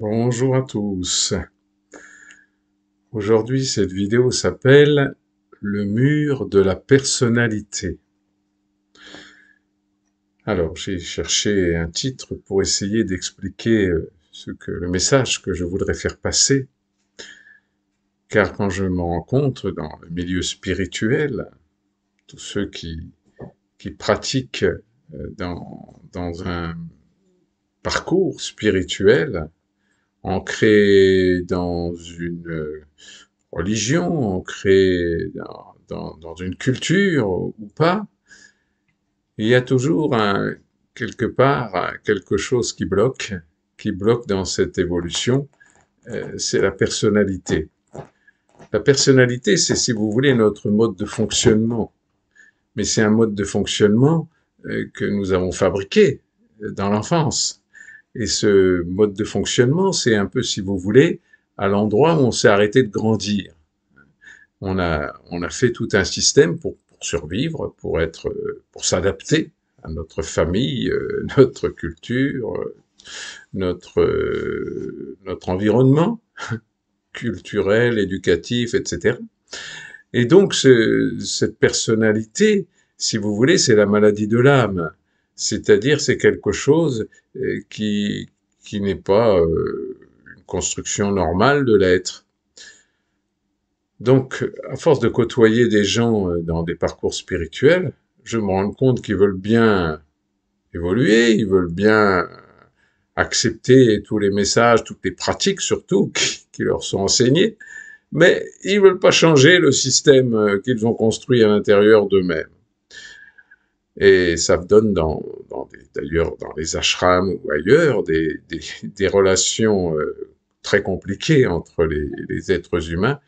Bonjour à tous. Aujourd'hui, cette vidéo s'appelle Le mur de la personnalité. Alors, j'ai cherché un titre pour essayer d'expliquer le message que je voudrais faire passer, car quand je me rends compte dans le milieu spirituel, tous ceux qui pratiquent dans un parcours spirituel, ancré dans une religion, ancrée dans une culture ou pas, il y a toujours quelque part quelque chose qui bloque dans cette évolution, c'est la personnalité. La personnalité, c'est, si vous voulez, notre mode de fonctionnement. Mais c'est un mode de fonctionnement que nous avons fabriqué dans l'enfance. Et ce mode de fonctionnement, c'est un peu, si vous voulez, à l'endroit où on s'est arrêté de grandir. On a fait tout un système pour survivre, pour s'adapter à notre famille, notre culture, notre environnement culturel, éducatif, etc. Et donc, cette personnalité, si vous voulez, c'est la maladie de l'âme. C'est-à-dire, c'est quelque chose qui n'est pas une construction normale de l'être. Donc, à force de côtoyer des gens dans des parcours spirituels, je me rends compte qu'ils veulent bien évoluer, ils veulent bien accepter tous les messages, toutes les pratiques surtout qui leur sont enseignées, mais ils veulent pas changer le système qu'ils ont construit à l'intérieur d'eux-mêmes. Et ça donne d'ailleurs dans les ashrams ou ailleurs des relations très compliquées entre les êtres humains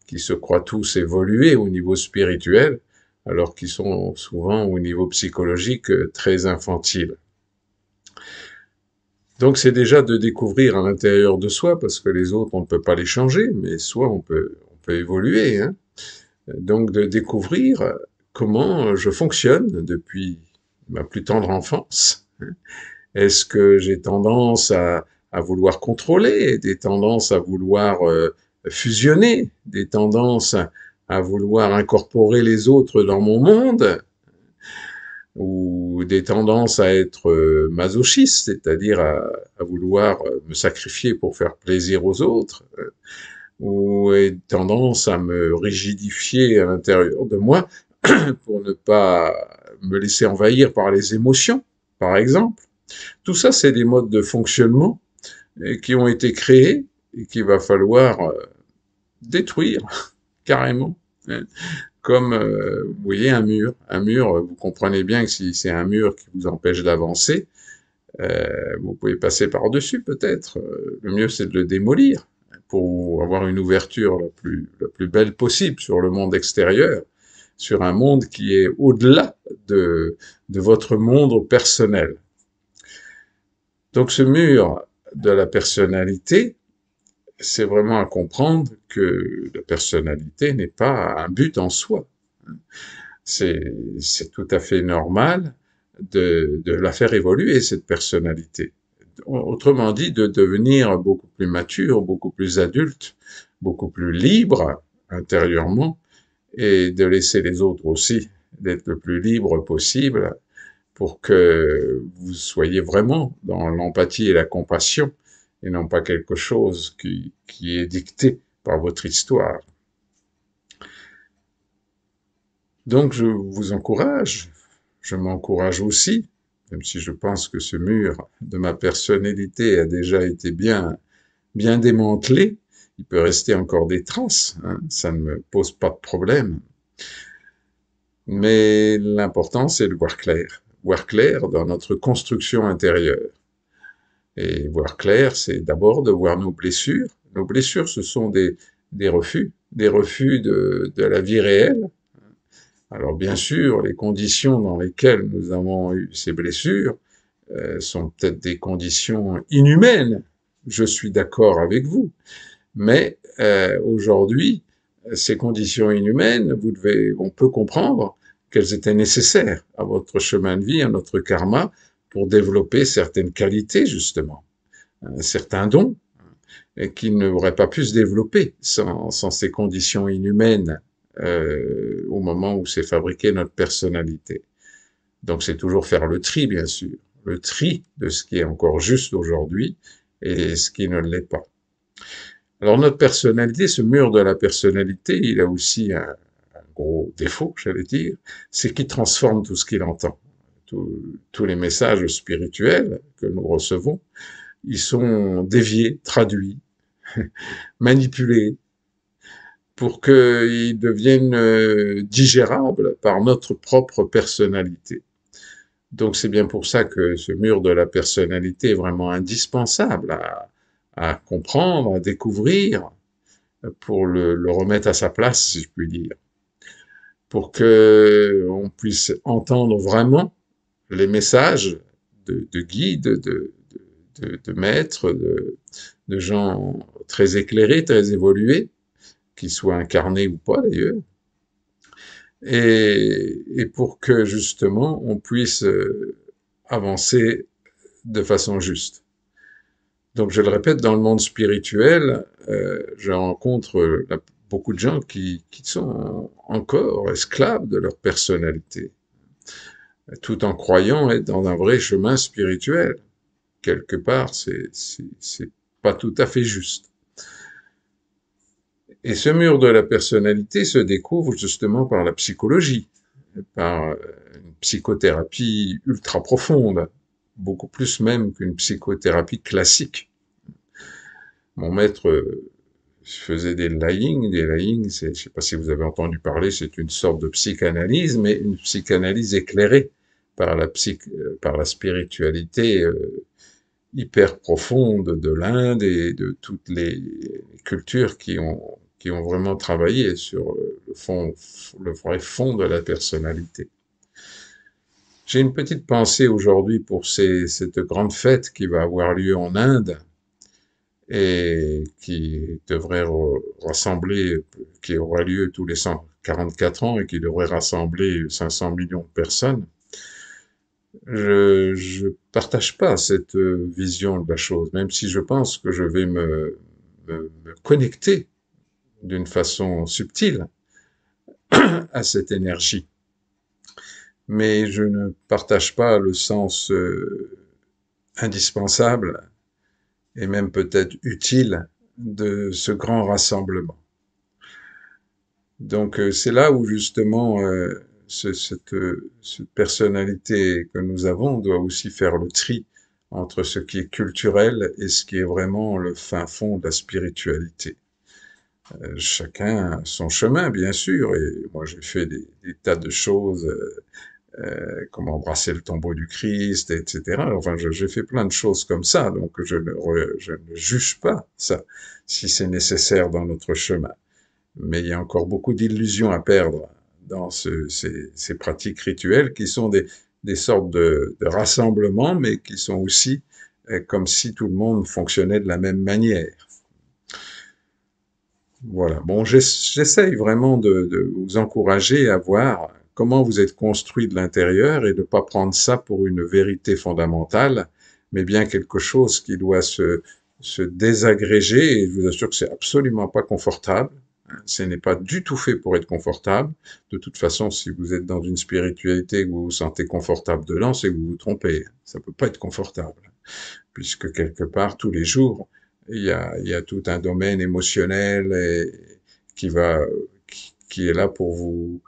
qui se croient tous évoluer au niveau spirituel, alors qu'ils sont souvent au niveau psychologique très infantiles. Donc c'est déjà de découvrir à l'intérieur de soi, parce que les autres, on ne peut pas les changer, mais soi, on peut évoluer. Hein. Donc de découvrir comment je fonctionne depuis ma plus tendre enfance. Est-ce que j'ai tendance à vouloir contrôler, des tendances à vouloir fusionner, des tendances à vouloir incorporer les autres dans mon monde, ou des tendances à être masochiste, c'est-à-dire à vouloir me sacrifier pour faire plaisir aux autres, ou une tendance à me rigidifier à l'intérieur de moi pour ne pas me laisser envahir par les émotions, par exemple. Tout ça, c'est des modes de fonctionnement qui ont été créés et qu'il va falloir détruire carrément. Hein. Comme, vous voyez, un mur. Un mur, vous comprenez bien que si c'est un mur qui vous empêche d'avancer, vous pouvez passer par-dessus peut-être. Le mieux, c'est de le démolir pour avoir une ouverture la plus belle possible sur le monde extérieur, sur un monde qui est au-delà de votre monde personnel. Donc ce mur de la personnalité, c'est vraiment à comprendre que la personnalité n'est pas un but en soi. C'est tout à fait normal de la faire évoluer, cette personnalité. Autrement dit, de devenir beaucoup plus mature, beaucoup plus adulte, beaucoup plus libre intérieurement, et de laisser les autres aussi d'être le plus libre possible pour que vous soyez vraiment dans l'empathie et la compassion, et non pas quelque chose qui est dicté par votre histoire. Donc je vous encourage, je m'encourage aussi, même si je pense que ce mur de ma personnalité a déjà été bien démantelé, il peut rester encore des traces, hein, ça ne me pose pas de problème. Mais l'important, c'est de voir clair dans notre construction intérieure. Et voir clair, c'est d'abord de voir nos blessures. Nos blessures, ce sont des refus de la vie réelle. Alors bien sûr, les conditions dans lesquelles nous avons eu ces blessures sont peut-être des conditions inhumaines. Je suis d'accord avec vous. Mais aujourd'hui, ces conditions inhumaines, on peut comprendre qu'elles étaient nécessaires à votre chemin de vie, à notre karma, pour développer certaines qualités, justement, certains dons, et qui n'aurait pas pu se développer sans ces conditions inhumaines au moment où s'est fabriquée notre personnalité. Donc c'est toujours faire le tri, bien sûr, le tri de ce qui est encore juste aujourd'hui et ce qui ne l'est pas. Alors notre personnalité, ce mur de la personnalité, il a aussi un gros défaut, j'allais dire, c'est qu'il transforme tout ce qu'il entend. Tous les messages spirituels que nous recevons, ils sont déviés, traduits, manipulés, pour qu'ils deviennent digérables par notre propre personnalité. Donc c'est bien pour ça que ce mur de la personnalité est vraiment indispensable à comprendre, à découvrir, pour le remettre à sa place, si je puis dire, pour que on puisse entendre vraiment les messages de guides, de maîtres, de gens très éclairés, très évolués, qu'ils soient incarnés ou pas d'ailleurs, et pour que justement on puisse avancer de façon juste. Donc je le répète, dans le monde spirituel, je rencontre beaucoup de gens qui sont encore esclaves de leur personnalité, tout en croyant être dans un vrai chemin spirituel. Quelque part, c'est pas tout à fait juste. Et ce mur de la personnalité se découvre justement par la psychologie, par une psychothérapie ultra profonde, beaucoup plus même qu'une psychothérapie classique. Mon maître faisait des lying. Des lying, je ne sais pas si vous avez entendu parler, c'est une sorte de psychanalyse, mais une psychanalyse éclairée par par la spiritualité hyper profonde de l'Inde et de toutes les cultures qui ont vraiment travaillé sur le vrai fond de la personnalité. J'ai une petite pensée aujourd'hui pour cette grande fête qui va avoir lieu en Inde et qui devrait rassembler, qui aura lieu tous les 144 ans et qui devrait rassembler 500 millions de personnes. Je partage pas cette vision de la chose, même si je pense que je vais me connecter d'une façon subtile à cette énergie. Mais je ne partage pas le sens indispensable et même peut-être utile de ce grand rassemblement. Donc c'est là où justement cette personnalité que nous avons doit aussi faire le tri entre ce qui est culturel et ce qui est vraiment le fin fond de la spiritualité. Chacun a son chemin, bien sûr, et moi j'ai fait des tas de choses, comme embrasser le tombeau du Christ, etc. Enfin, j'ai fait plein de choses comme ça, donc je ne juge pas ça, si c'est nécessaire dans notre chemin. Mais il y a encore beaucoup d'illusions à perdre dans ces pratiques rituelles qui sont des sortes de rassemblements, mais qui sont aussi comme si tout le monde fonctionnait de la même manière. Voilà. Bon, j'essaye vraiment de vous encourager à voir comment vous êtes construit de l'intérieur et de ne pas prendre ça pour une vérité fondamentale, mais bien quelque chose qui doit se désagréger, et je vous assure que c'est absolument pas confortable. Ce n'est pas du tout fait pour être confortable. De toute façon, si vous êtes dans une spiritualité que vous vous sentez confortable dedans, c'est que vous vous trompez. Ça peut pas être confortable, puisque quelque part, tous les jours, il y a tout un domaine émotionnel qui va, qui est là pour vous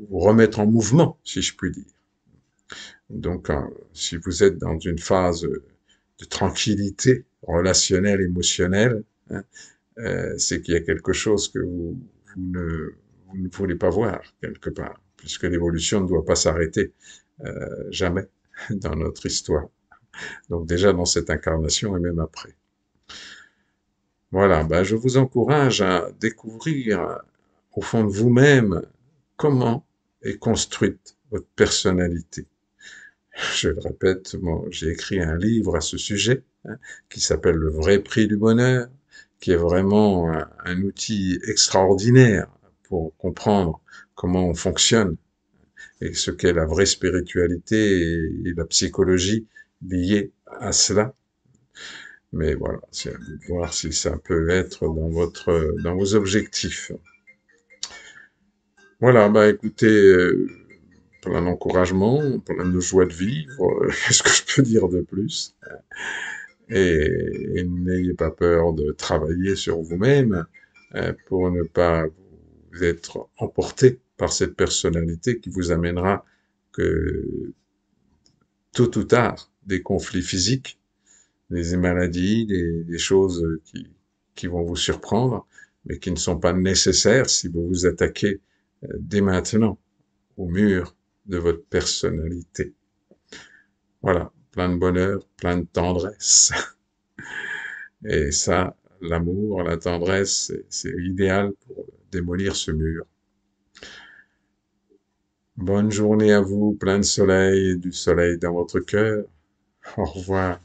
remettre en mouvement, si je puis dire. Donc, si vous êtes dans une phase de tranquillité relationnelle, émotionnelle, hein, c'est qu'il y a quelque chose que vous ne voulez pas voir quelque part, puisque l'évolution ne doit pas s'arrêter jamais dans notre histoire. Donc déjà dans cette incarnation et même après. Voilà, ben je vous encourage à découvrir au fond de vous-même comment est construite votre personnalité. Je le répète, moi, j'ai écrit un livre à ce sujet, hein, qui s'appelle Le vrai prix du bonheur, qui est vraiment un outil extraordinaire pour comprendre comment on fonctionne et ce qu'est la vraie spiritualité et la psychologie liée à cela. Mais voilà, c'est à vous de voir si ça peut être dans vos objectifs. Voilà, bah écoutez, plein d'encouragement, plein de joie de vivre, qu'est-ce que je peux dire de plus? Et n'ayez pas peur de travailler sur vous-même pour ne pas vous être emporté par cette personnalité qui vous amènera que tôt ou tard des conflits physiques, des maladies, des choses qui vont vous surprendre, mais qui ne sont pas nécessaires si vous vous attaquez dès maintenant au mur de votre personnalité. Voilà, plein de bonheur, plein de tendresse. Et ça, l'amour, la tendresse, c'est idéal pour démolir ce mur. Bonne journée à vous, plein de soleil, du soleil dans votre cœur. Au revoir.